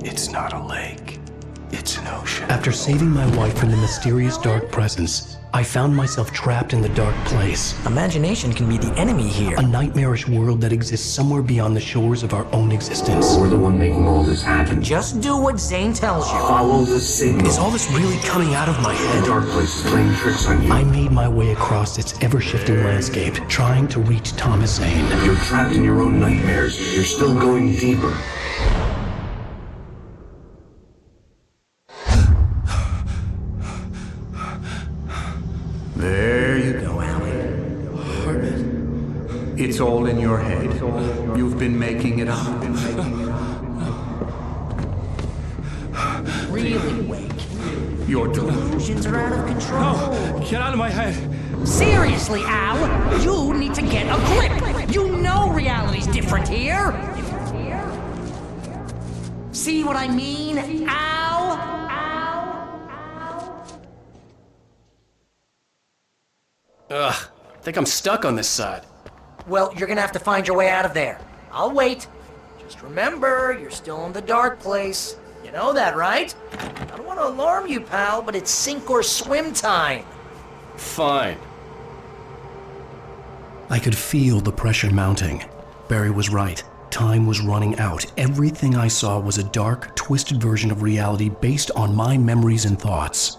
It's not a lake. It's an ocean. After saving my wife from the mysterious dark presence, I found myself trapped in the dark place. Imagination can be the enemy here. A nightmarish world that exists somewhere beyond the shores of our own existence. We're the one making all this happen. Just do what Zane tells you. Follow the signal. Is all this really coming out of my The head? dark place is playing tricks on you. I made my way across its ever-shifting landscape, trying to reach Thomas Zane. You're trapped in your own nightmares. You're still going deeper. There you go, Alan. Hartman. It's all in your head. You've been making it up. Really wake. Your Delusions are out of control. No! Get out of my head! Seriously, Al, you need to get a grip. You know reality's different here. See what I mean, Al? Ugh, I think I'm stuck on this side. Well, you're gonna have to find your way out of there. I'll wait. Just remember, you're still in the dark place. You know that, right? I don't want to alarm you, pal, but it's sink or swim time. Fine. I could feel the pressure mounting. Barry was right. Time was running out. Everything I saw was a dark, twisted version of reality based on my memories and thoughts.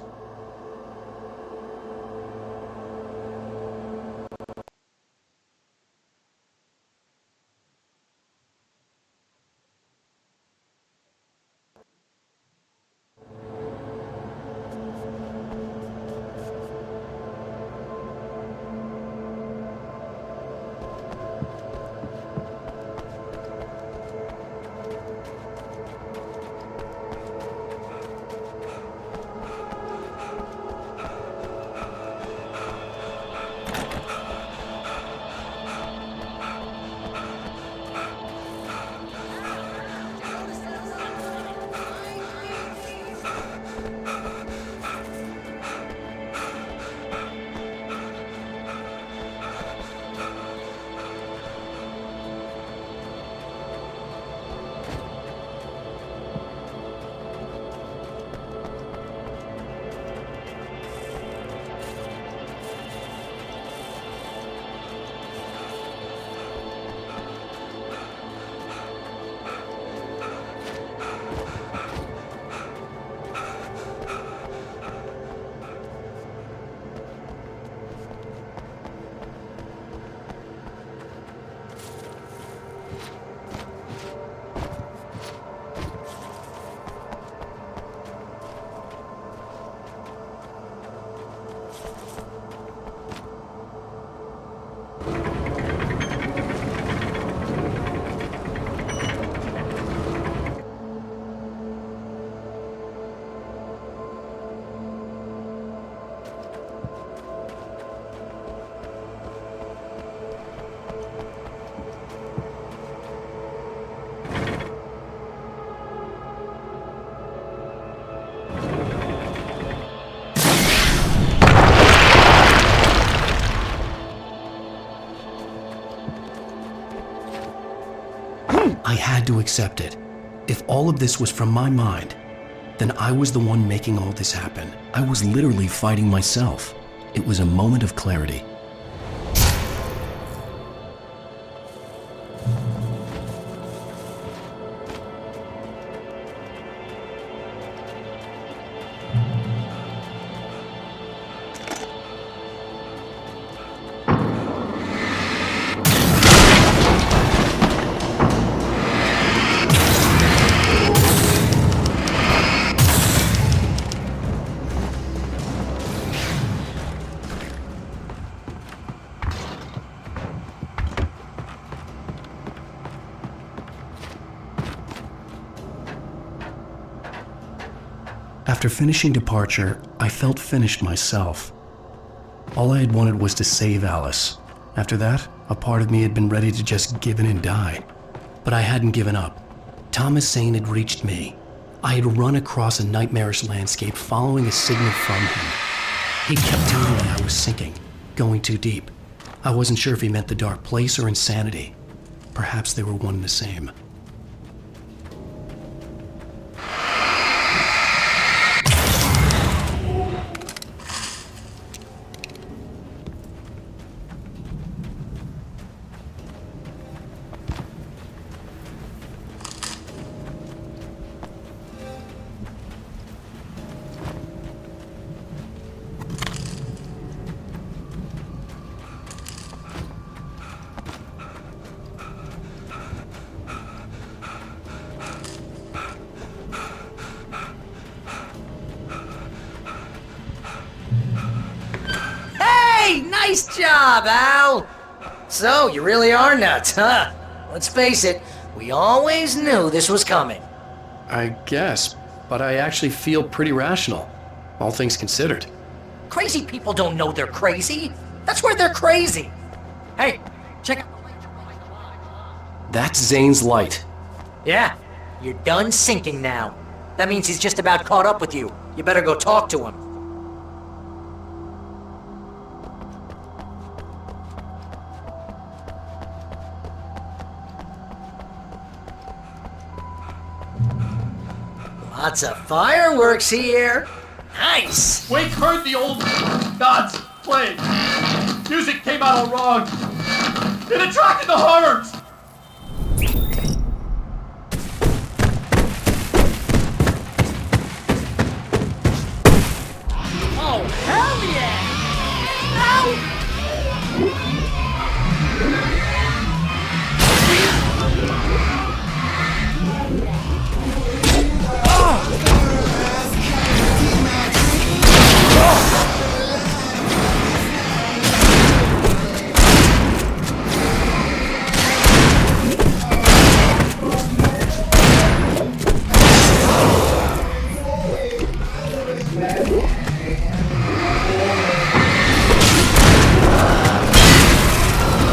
I had to accept it. If all of this was from my mind, then I was the one making all this happen. I was literally fighting myself. It was a moment of clarity. After finishing Departure, I felt finished myself. All I had wanted was to save Alice. After that, a part of me had been ready to just give in and die. But I hadn't given up. Thomas Zane had reached me. I had run across a nightmarish landscape following a signal from him. He kept telling me I was sinking, going too deep. I wasn't sure if he meant the dark place or insanity. Perhaps they were one and the same. Nice job, Al! So, you really are nuts, huh? Let's face it, we always knew this was coming. I guess, but I actually feel pretty rational, all things considered. Crazy people don't know they're crazy. That's where they're crazy. Hey, check out. That's Zane's light. Yeah, you're done sinking now. That means he's just about caught up with you. You better go talk to him. Lots of fireworks here. Nice. Wake heard the old gods play. Music came out all wrong. It attracted the horrors. Oh, hell yeah!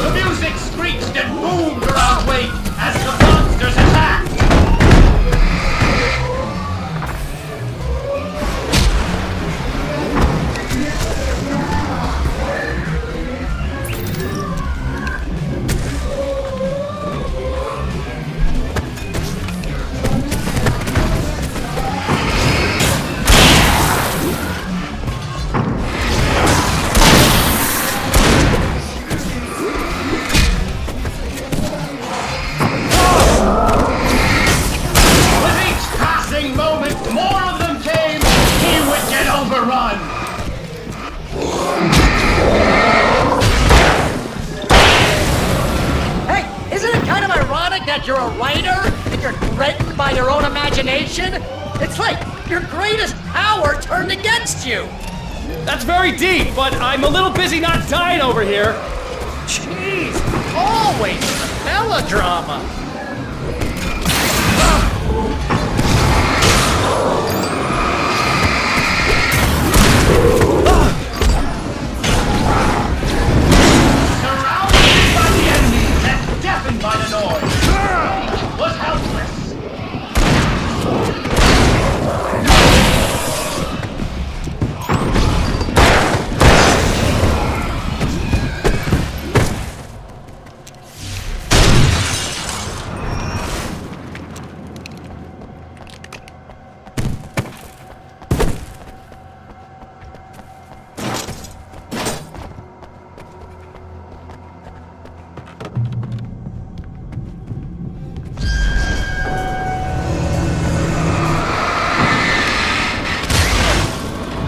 The music screeched and boomed around Wake as the monsters attacked. With each passing moment, more of them came. He would get overrun. Hey, isn't it kind of ironic that you're a writer and you're threatened by your own imagination? It's like your greatest power turned against you. That's very deep, but I'm a little busy not dying over here. Jeez, always the melodrama. Surrounded by the enemies and deafened by the noise, he was helpless.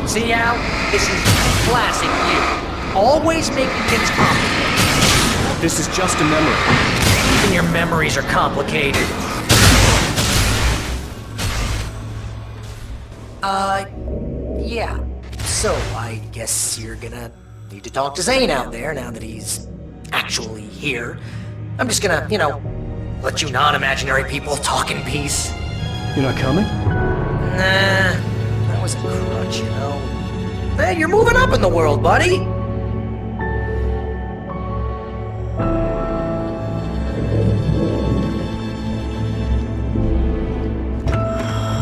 See, Al? This is classic you. Always making things complicated. This is just a memory. Even your memories are complicated. Yeah. So, I guess you're gonna need to talk to Zane out there now that he's actually here. I'm just gonna, let you non-imaginary people talk in peace. You're not coming? Nah, that was a crutch, Hey, you're moving up in the world, buddy.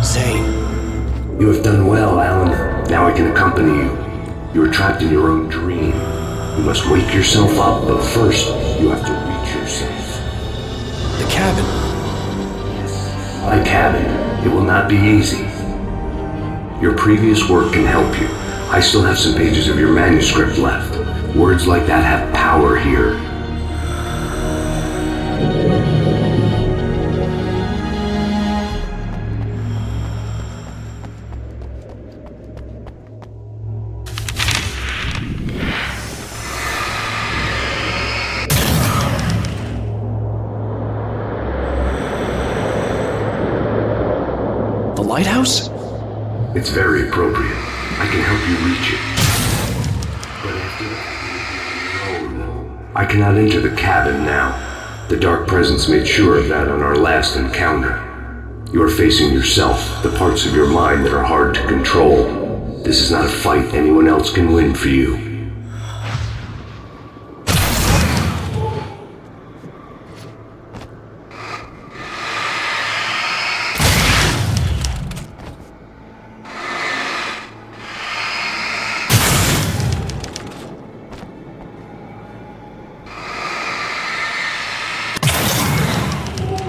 Zane. You have done well, Alan. Now I can accompany you. You are trapped in your own dream. You must wake yourself up, but first, you have to reach yourself. The cabin. My cabin. It will not be easy. Your previous work can help you. I still have some pages of your manuscript left. Words like that have power here. The lighthouse? It's very appropriate. I can help you reach it. But after that, I cannot enter the cabin now. The Dark Presence made sure of that on our last encounter. You are facing yourself, the parts of your mind that are hard to control. This is not a fight anyone else can win for you.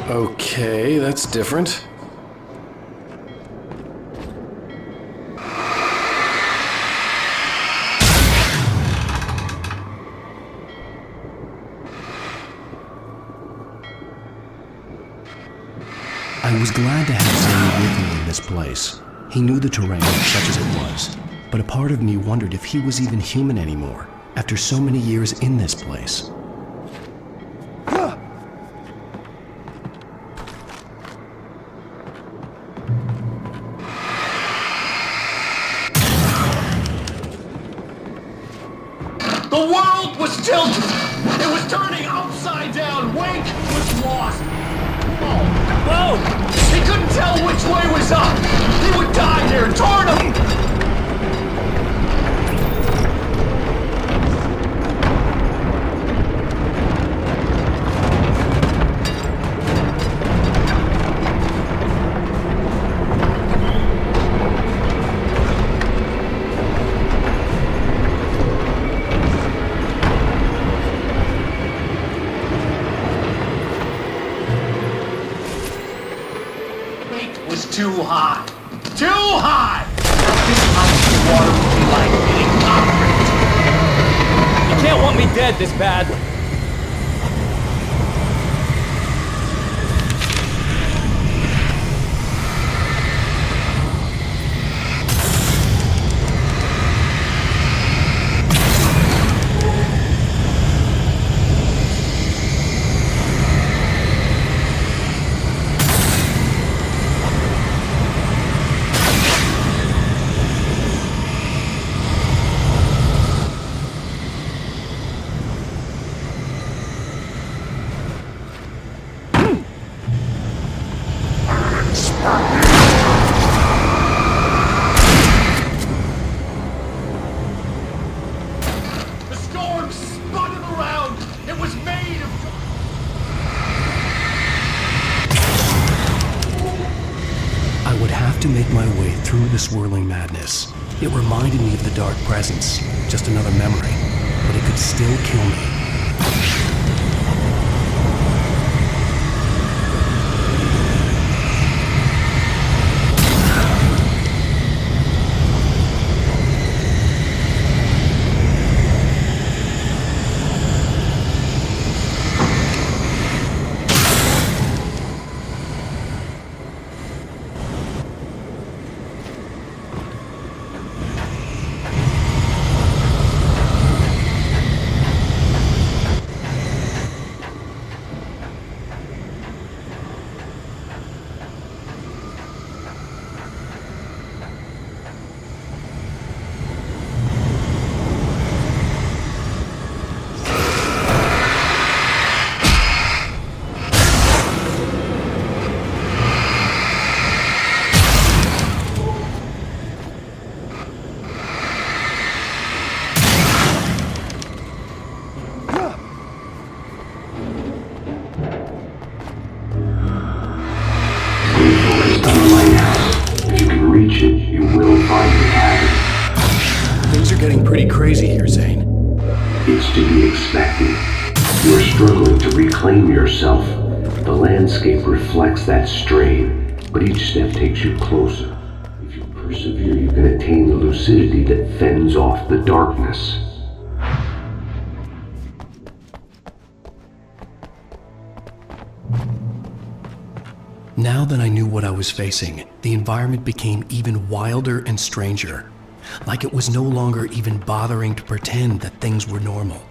Okay, that's different. I was glad to have Zane with me in this place. He knew the terrain, such as it was, but a part of me wondered if he was even human anymore, after so many years in this place. The world was tilted! It was turning upside down! Wake was lost! Whoa! He couldn't tell which way was up! He would die here! Torn him! Was too high. Too high! This is how the water would be like being concrete. You can't want me dead this badly. The storm spun him around. It was made of... I would have to make my way through the swirling madness. It reminded me of the Dark Presence, just another memory, but it could still kill me. Reach it, you will find the cabin. Things are getting pretty crazy here, Zane. It's to be expected. You are struggling to reclaim yourself. The landscape reflects that strain, but each step takes you closer. If you persevere, you can attain the lucidity that fends off the darkness. Now that I knew what I was facing, the environment became even wilder and stranger. Like it was no longer even bothering to pretend that things were normal.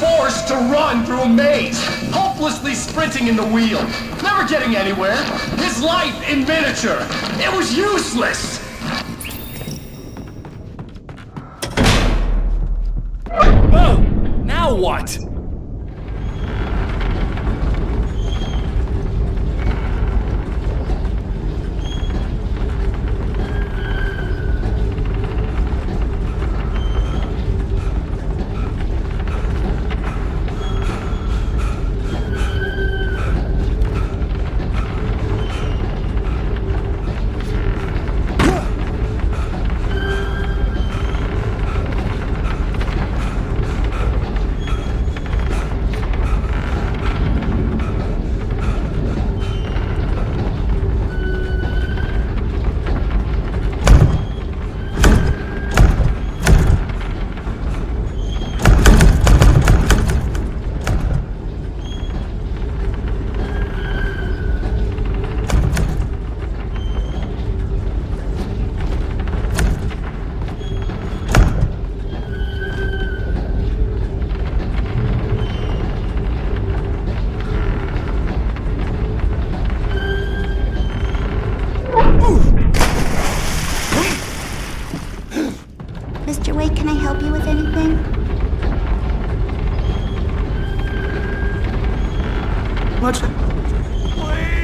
forced to run through a maze, hopelessly sprinting in the wheel, never getting anywhere. His life in miniature. It was useless. Oh! Now what? Mr. Wake, can I help you with anything? What's that? Please!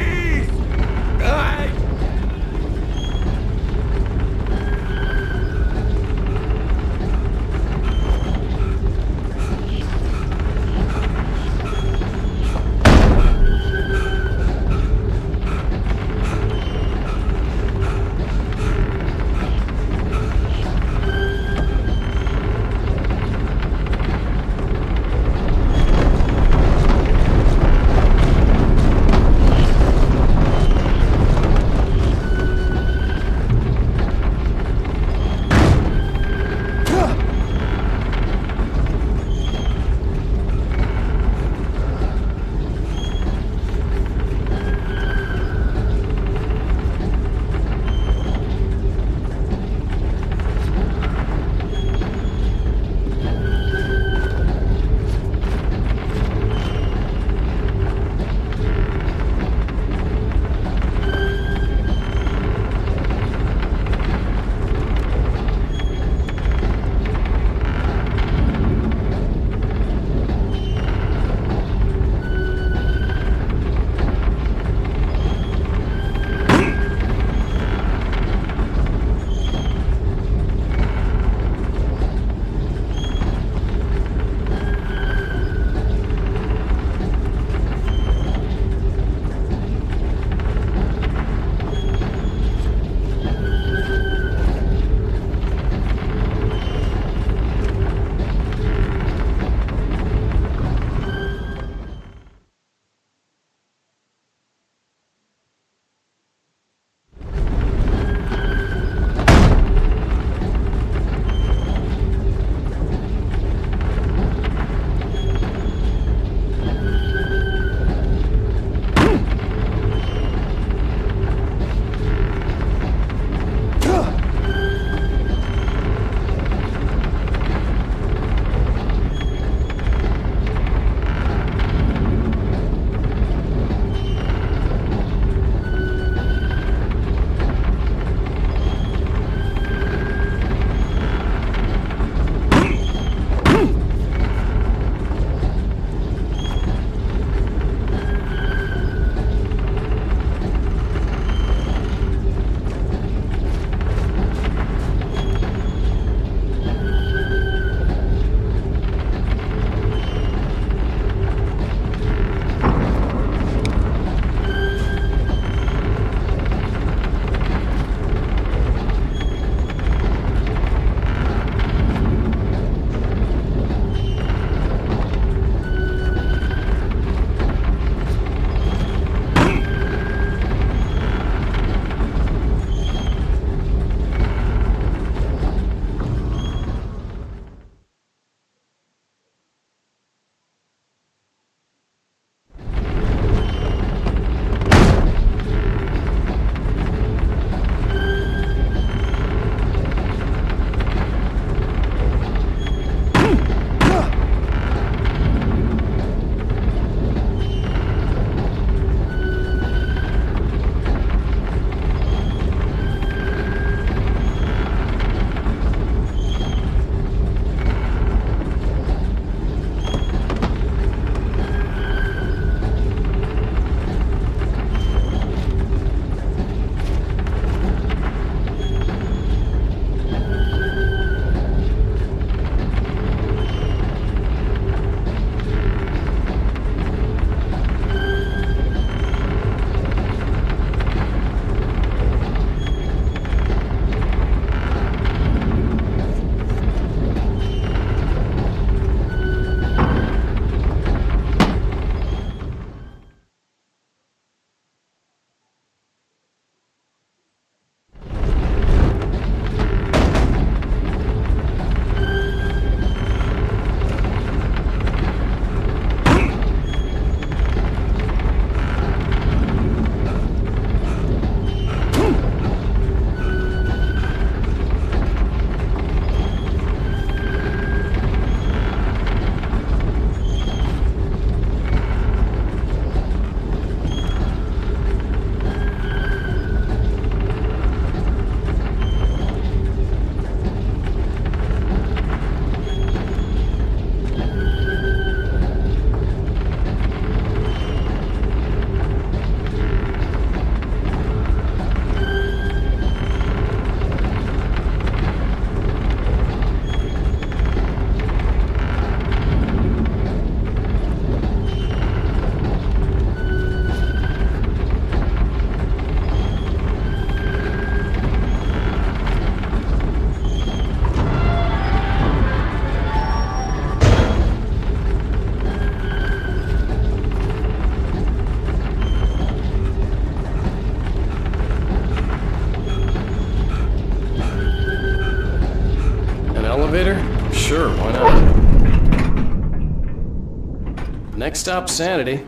Next stop, sanity.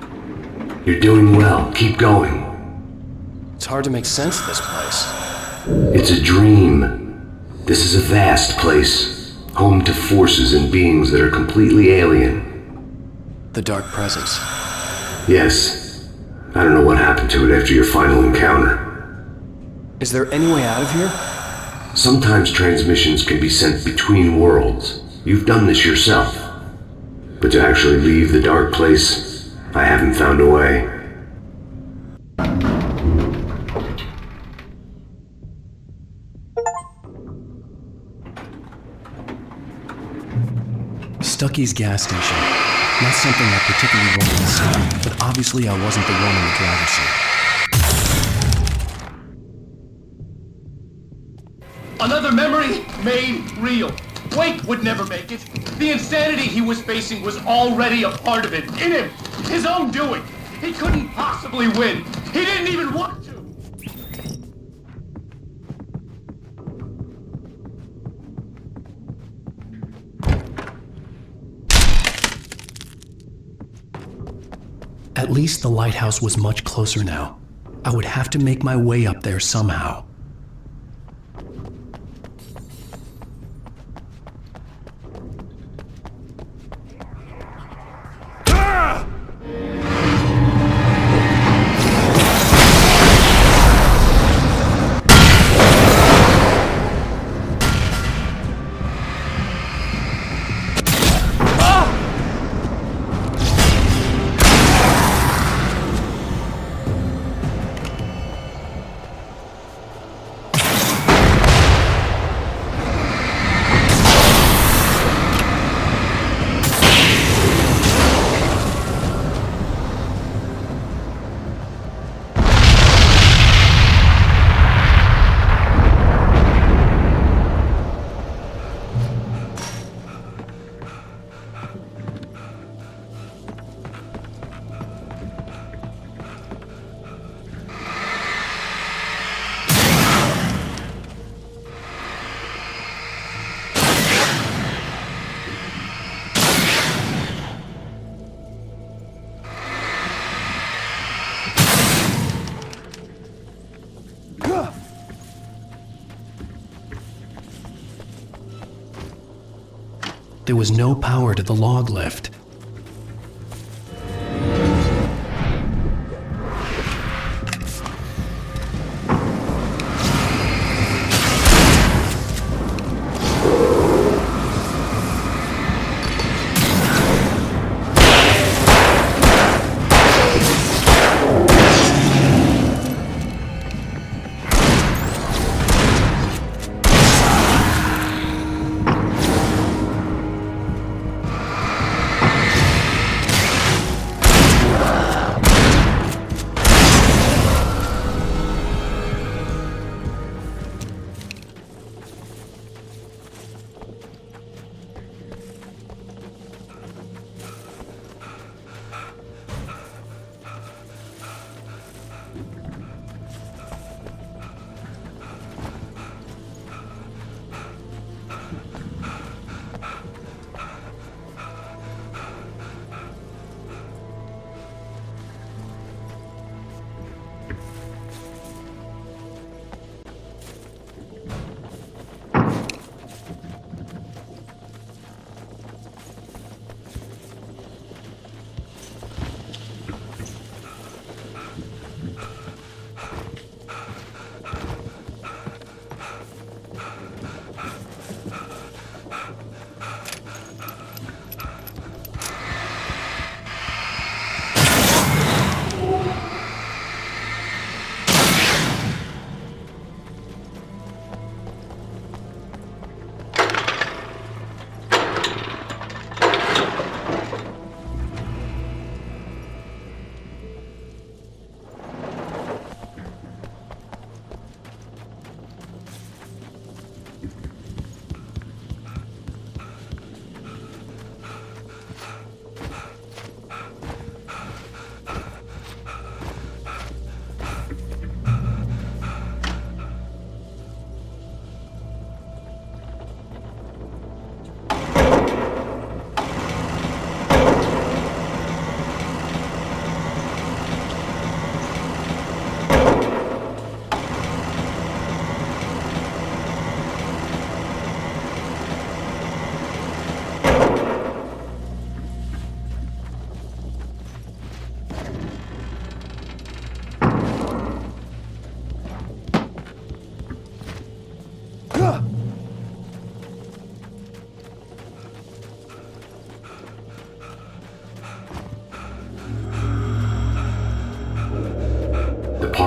You're doing well. Keep going. It's hard to make sense of this place. It's a dream. This is a vast place, home to forces and beings that are completely alien. The Dark Presence. Yes. I don't know what happened to it after your final encounter. Is there any way out of here? Sometimes transmissions can be sent between worlds. You've done this yourself. But to actually leave the dark place, I haven't found a way. Stuckey's gas station. Not something I particularly wanted to see, but obviously I wasn't the one in the driver's seat. Another memory made real. Wake would never make it. The insanity he was facing was already a part of it, in him, his own doing. He couldn't possibly win. He didn't even want to. At least the lighthouse was much closer now. I would have to make my way up there somehow. There was no power to the log lift.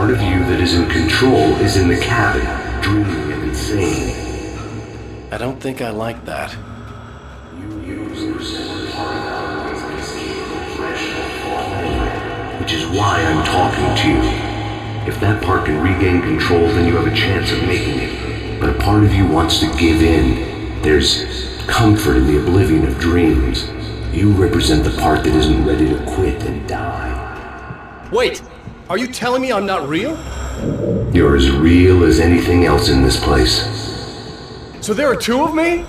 part of you that is in control is in the cabin, dreaming and insane. I don't think I like that. Which is why I'm talking to you. If that part can regain control, then you have a chance of making it. But a part of you wants to give in. There's comfort in the oblivion of dreams. You represent the part that isn't ready to quit and die. Wait, are you telling me I'm not real? You're as real as anything else in this place. So there are two of me?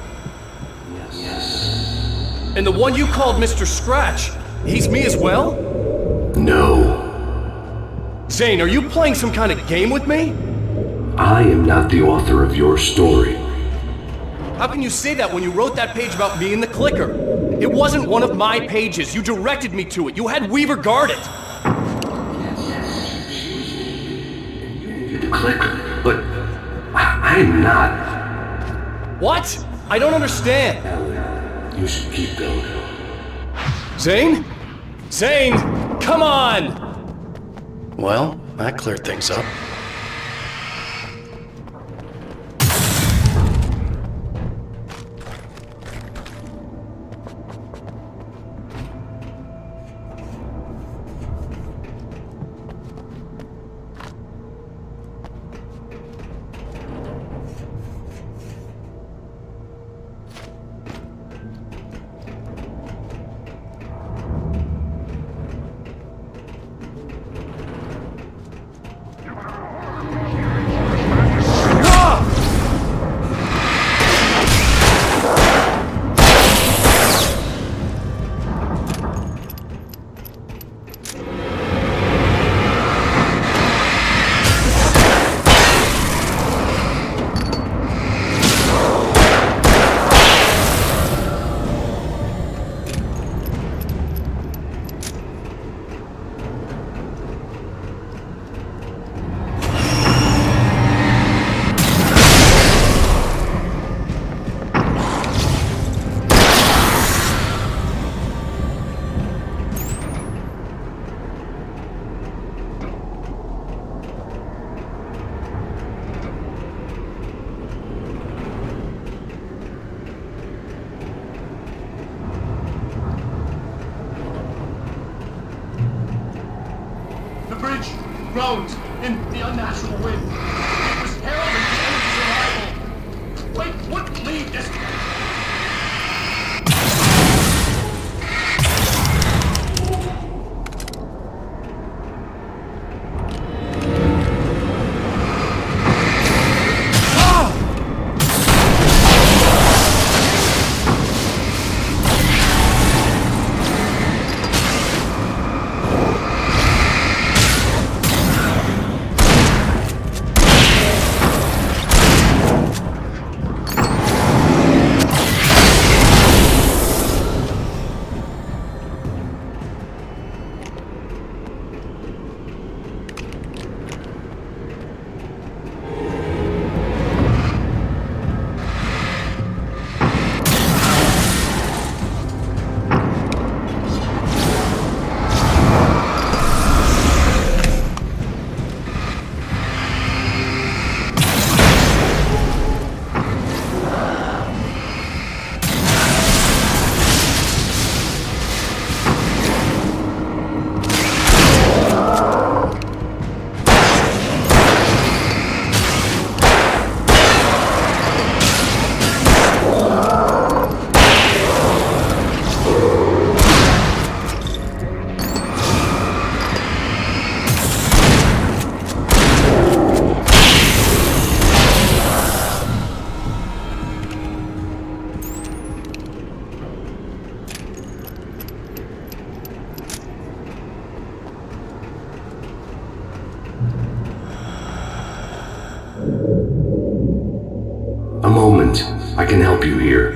Yes. And the one you called Mr. Scratch, he's me as well? No. Zane, are you playing some kind of game with me? I am not the author of your story. How can you say that when you wrote that page about me in the clicker? It wasn't one of my pages. You directed me to it. You had Weaver guard it. The clicker, but I'm not. What? I don't understand. Alan, you should keep going. Zane? Zane, come on! Well, that cleared things up. Groans in the unnatural wind. It was heralding the enemy's arrival. Wait, wouldn't leave this. A moment. I can help you here.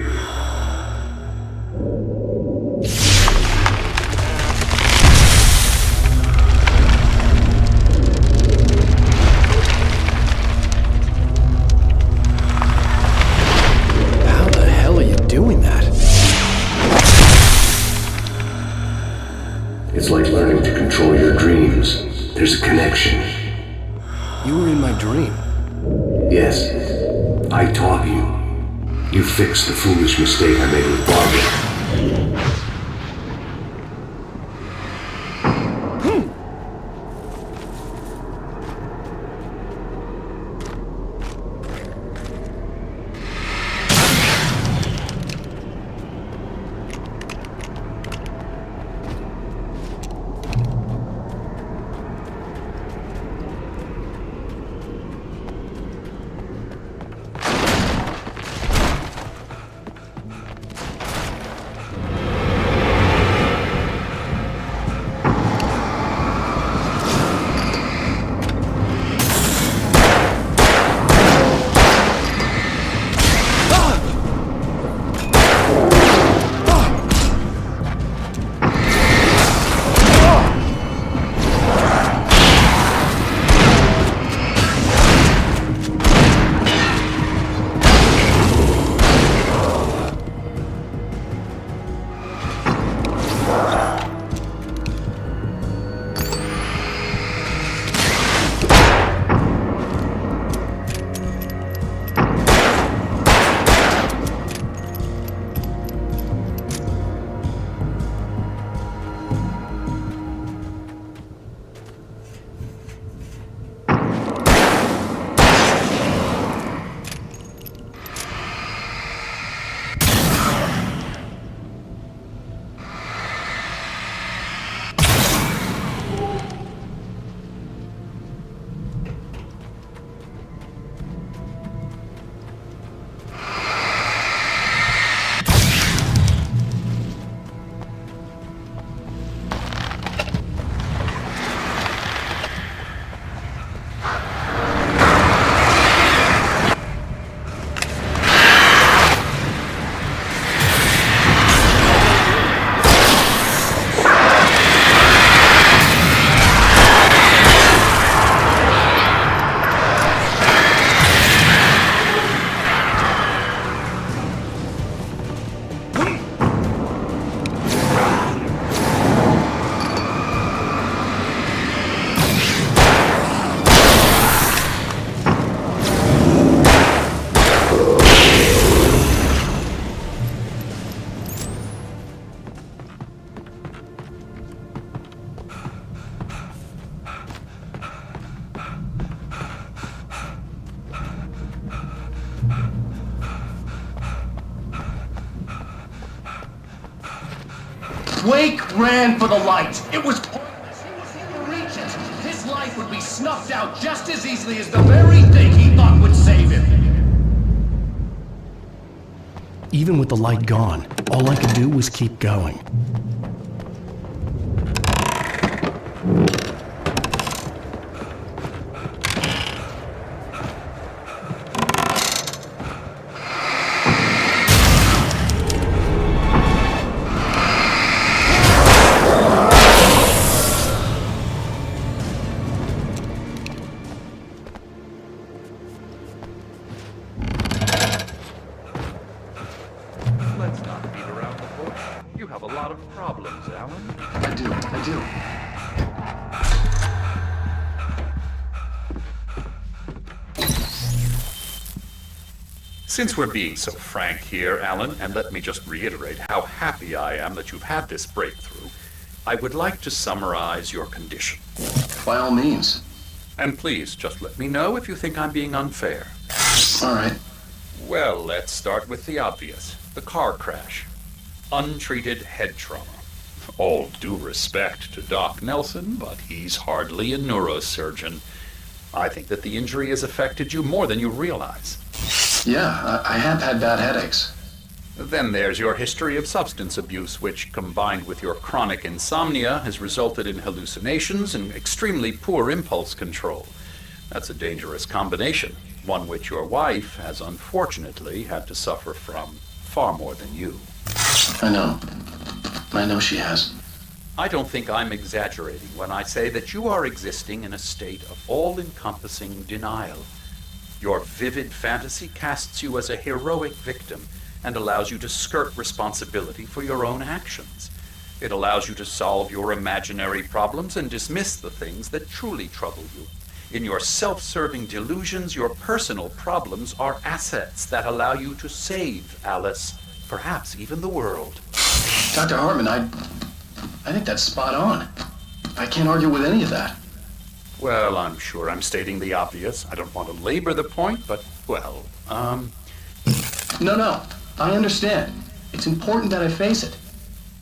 How the hell are you doing that? It's like learning to control your dreams. There's a connection. You were in my dream. Yes, I taught you. You fixed the foolish mistake I made with Barbara. Wake ran for the light. It was pointless. He was here to reach it. His life would be snuffed out just as easily as the very thing he thought would save him. Even with the light gone, all I could do was keep going. Let's not beat around the bush. You have a lot of problems, Alan. I do. Since we're being so frank here, Alan, and let me just reiterate how happy I am that you've had this breakthrough, I would like to summarize your condition. By all means. And please, just let me know if you think I'm being unfair. All right. Well, let's start with the obvious. The car crash. Untreated head trauma. All due respect to Doc Nelson, but he's hardly a neurosurgeon. I think that the injury has affected you more than you realize. Yeah, I have had bad headaches. Then there's your history of substance abuse, which, combined with your chronic insomnia, has resulted in hallucinations and extremely poor impulse control. That's a dangerous combination, one which your wife has unfortunately had to suffer from far more than you. I know she has. I don't think I'm exaggerating when I say that you are existing in a state of all-encompassing denial. Your vivid fantasy casts you as a heroic victim and allows you to skirt responsibility for your own actions. It allows you to solve your imaginary problems and dismiss the things that truly trouble you. In your self-serving delusions, your personal problems are assets that allow you to save Alice, perhaps even the world. Dr. Hartman, I think that's spot on. I can't argue with any of that. Well, I'm sure I'm stating the obvious. I don't want to labor the point, but, well, No, I understand. It's important that I face it.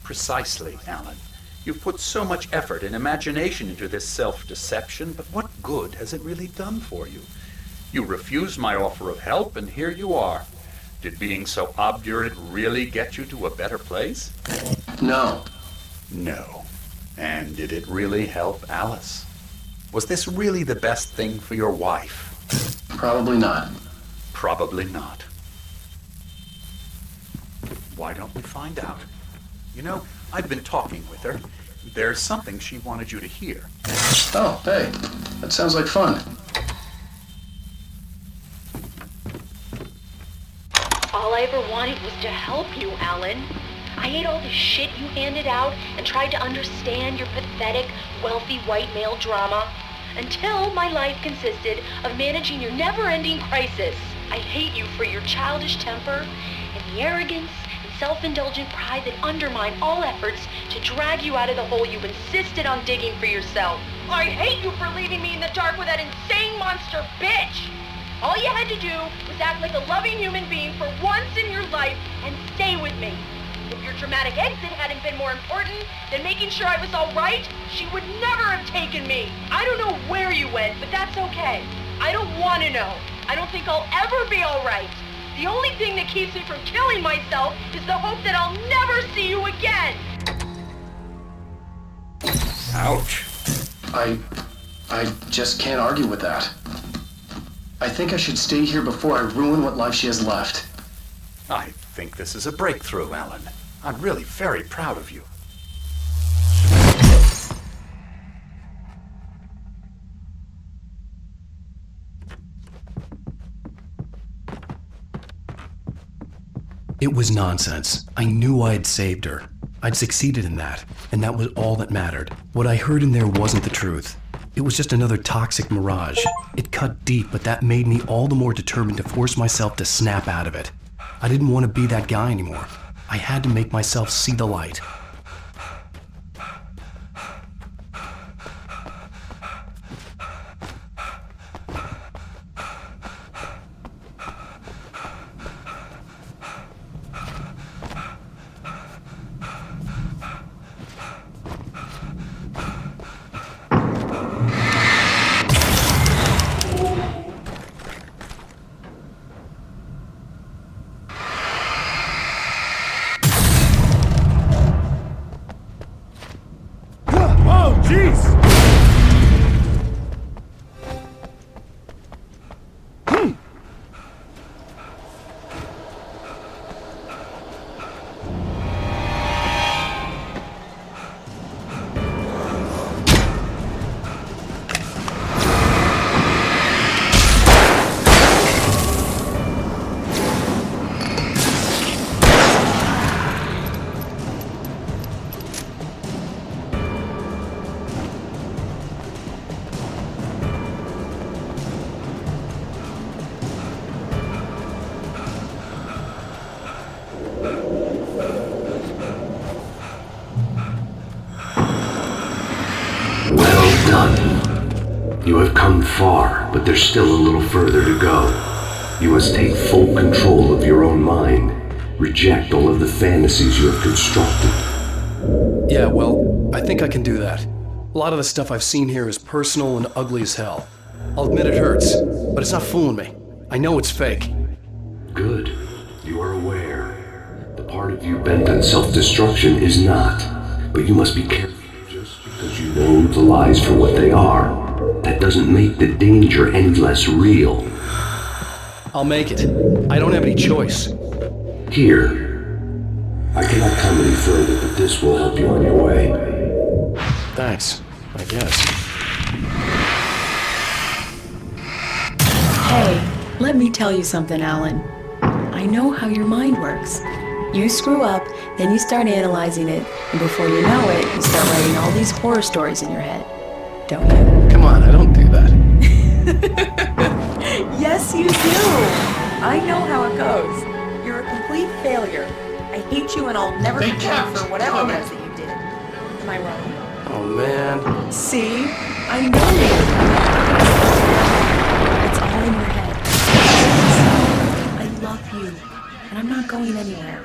Precisely, Alan. You've put so much effort and imagination into this self-deception, but what good has it really done for you? You refused my offer of help, and here you are. Did being so obdurate really get you to a better place? No. No. And did it really help Alice? Was this really the best thing for your wife? Probably not. Probably not. Why don't we find out? You know, I've been talking with her. There's something she wanted you to hear. Oh, hey. That sounds like fun. All I ever wanted was to help you, Alan. I ate all the shit you handed out and tried to understand your pathetic, wealthy white male drama until my life consisted of managing your never-ending crisis. I hate you for your childish temper and the arrogance and self-indulgent pride that undermine all efforts to drag you out of the hole you insisted on digging for yourself. I hate you for leaving me in the dark with that insane monster bitch! All you had to do was act like a loving human being for once in your life and stay with me. If your dramatic exit hadn't been more important than making sure I was all right, she would never have taken me. I don't know where you went, but that's okay. I don't want to know. I don't think I'll ever be all right. The only thing that keeps me from killing myself is the hope that I'll never see you again. Ouch. I just can't argue with that. I think I should stay here before I ruin what life she has left. I think this is a breakthrough, Alan. I'm really very proud of you. It was nonsense. I knew I had saved her. I'd succeeded in that, and that was all that mattered. What I heard in there wasn't the truth. It was just another toxic mirage. It cut deep, but that made me all the more determined to force myself to snap out of it. I didn't want to be that guy anymore. I had to make myself see the light. You have come far, but there's still a little further to go. You must take full control of your own mind. Reject all of the fantasies you have constructed. Yeah, well, I think I can do that. A lot of the stuff I've seen here is personal and ugly as hell. I'll admit it hurts, but it's not fooling me. I know it's fake. Good. You are aware. The part of you bent on self-destruction is not. But you must be careful. Just because you know the lies for what they are, that doesn't make the danger any less real. I'll make it. I don't have any choice. Here. I cannot come any further, but this will help you on your way. Thanks, I guess. Hey, let me tell you something, Alan. I know how your mind works. You screw up, then you start analyzing it, and before you know it, you start writing all these horror stories in your head. Don't you? Come on, I don't do that. Yes, you do. I know how it goes. You're a complete failure. I hate you and I'll never They forgive you kept for whatever it coming. was that you did. Am I wrong? Oh man. See? I know you. It's all in your head. I love you, and I'm not going anywhere.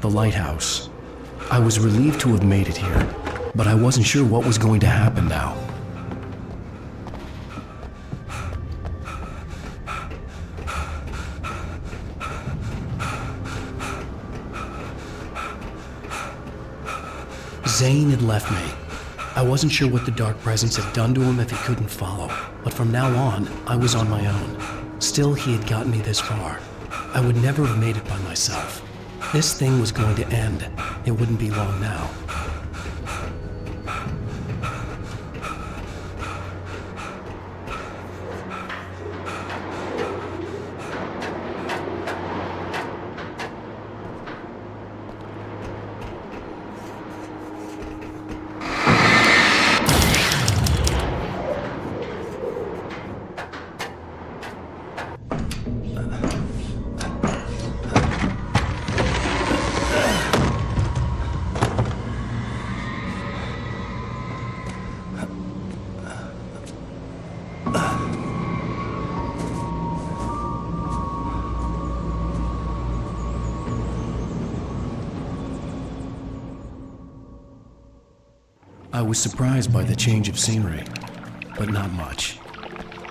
The lighthouse. I was relieved to have made it here, but I wasn't sure what was going to happen now. Zane had left me. I wasn't sure what the Dark Presence had done to him if he couldn't follow, but from now on, I was on my own. Still, he had gotten me this far. I would never have made it by myself. This thing was going to end. It wouldn't be long now. I was surprised by the change of scenery, but not much.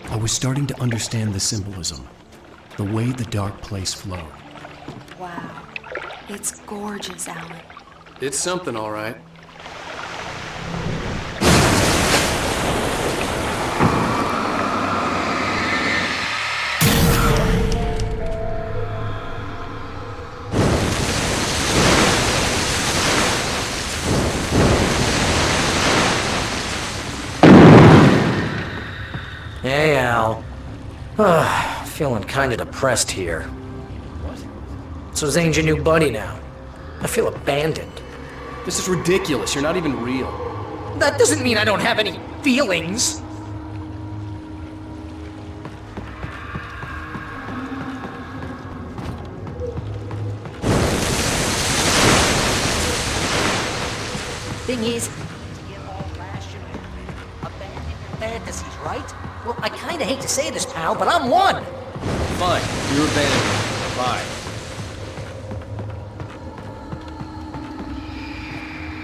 I was starting to understand the symbolism, the way the dark place flowed. Wow. It's gorgeous, Alan. It's something, all right. Hey, Al. Feeling kinda depressed here. What? So Zane's your new buddy now. I feel abandoned. This is ridiculous. You're not even real. That doesn't mean I don't have any feelings. Thing is, to get all rational, abandon your fantasies, right? Well, I kinda hate to say this, pal, but I'm one. Fine. You're abandoned. Bye.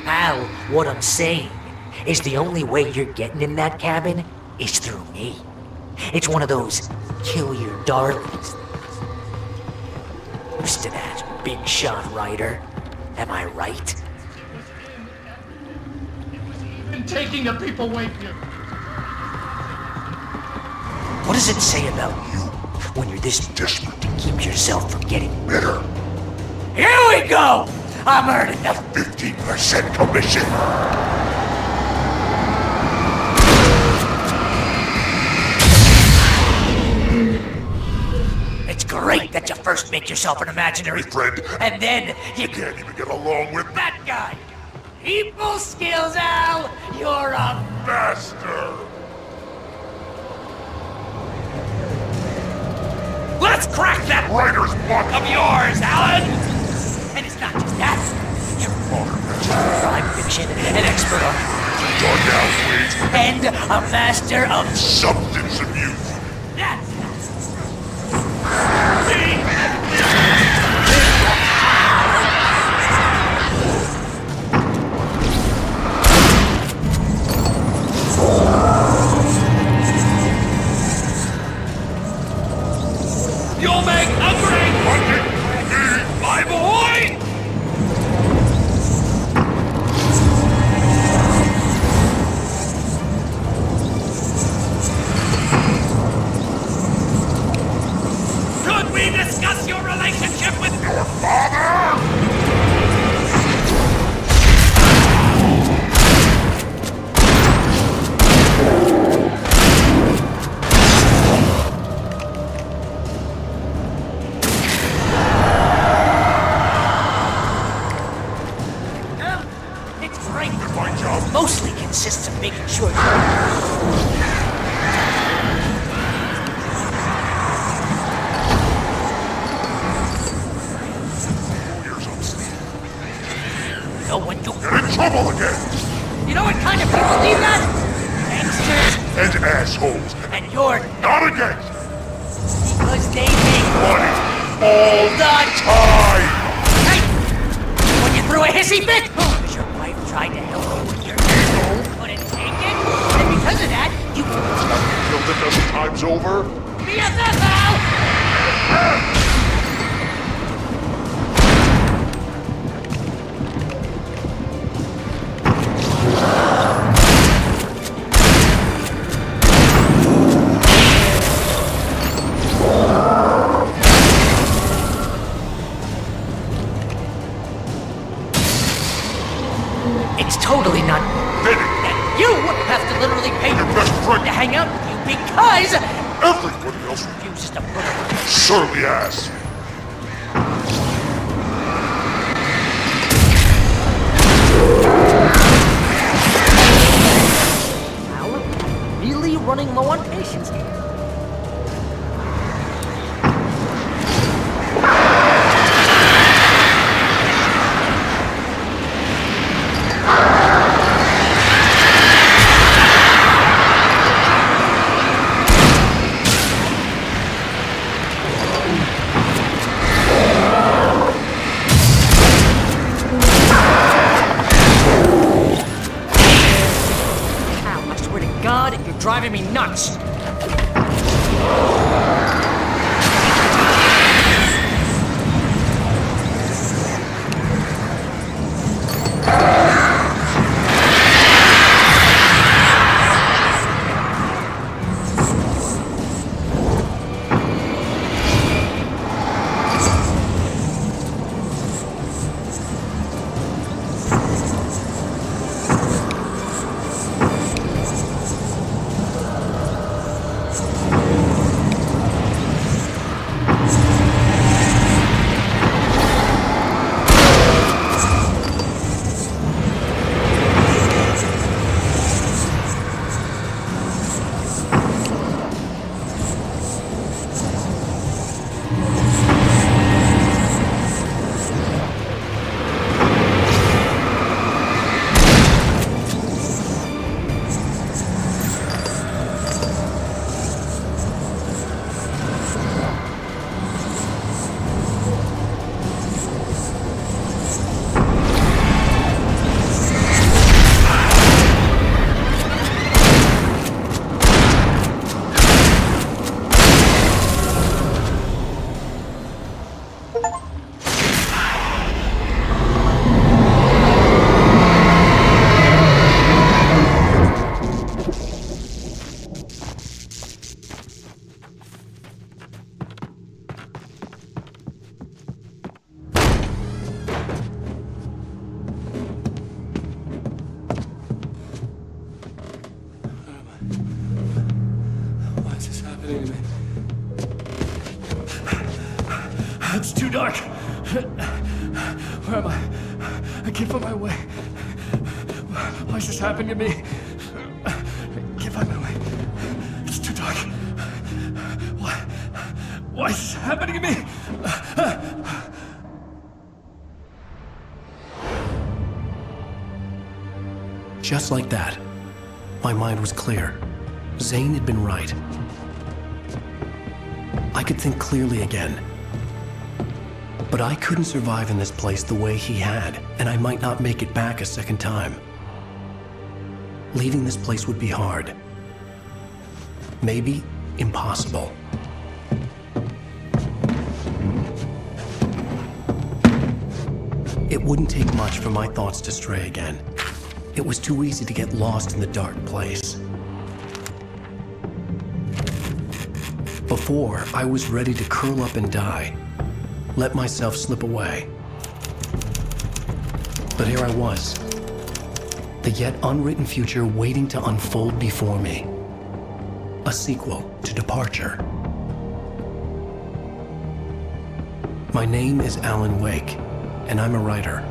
Al, what I'm saying is the only way you're getting in that cabin is through me. It's one of those kill your darlings things. Used to that, big shot writer. Am I right? And taking the people with you. What does it say about you when you're this desperate to keep yourself from getting bitter? Here we go! I'm earning a 15% commission! It's great that you first make yourself an imaginary friend, and then you can't even get along with that guy! People skills, Al! You're a master! Let's crack that writer's block of yours, Alan! And it's not just that. You're a modern crime fiction, an expert on dark alleyways, and a master of substance abuse. That's you'll make a great hunting, my boy! Could we discuss your relationship with your father? It's great. My job mostly consists of making sure no one do get in trouble again. You know what kind of people need that? Gangsters and assholes. And you're not a gangster. Because they make money all the time. Hey! When you threw a hissy fit, because your wife tried to help you with your ego, couldn't take it, and because of that, you killed a dozen times over. BFF, Al! to hang out with you because Everybody else refuses to put up. surely has. Alan, really running low on patience here. Driving me nuts! It's too dark. Where am I? I can't find my way. Why is this happening to me? I can't find my way. It's too dark. Why is this happening to me? Just like that, my mind was clear. Zane had been right. I could think clearly again. But I couldn't survive in this place the way he had, and I might not make it back a second time. Leaving this place would be hard. Maybe impossible. It wouldn't take much for my thoughts to stray again. It was too easy to get lost in the dark place. Before, I was ready to curl up and die. Let myself slip away. But here I was. The yet unwritten future waiting to unfold before me. A sequel to Departure. My name is Alan Wake, and I'm a writer.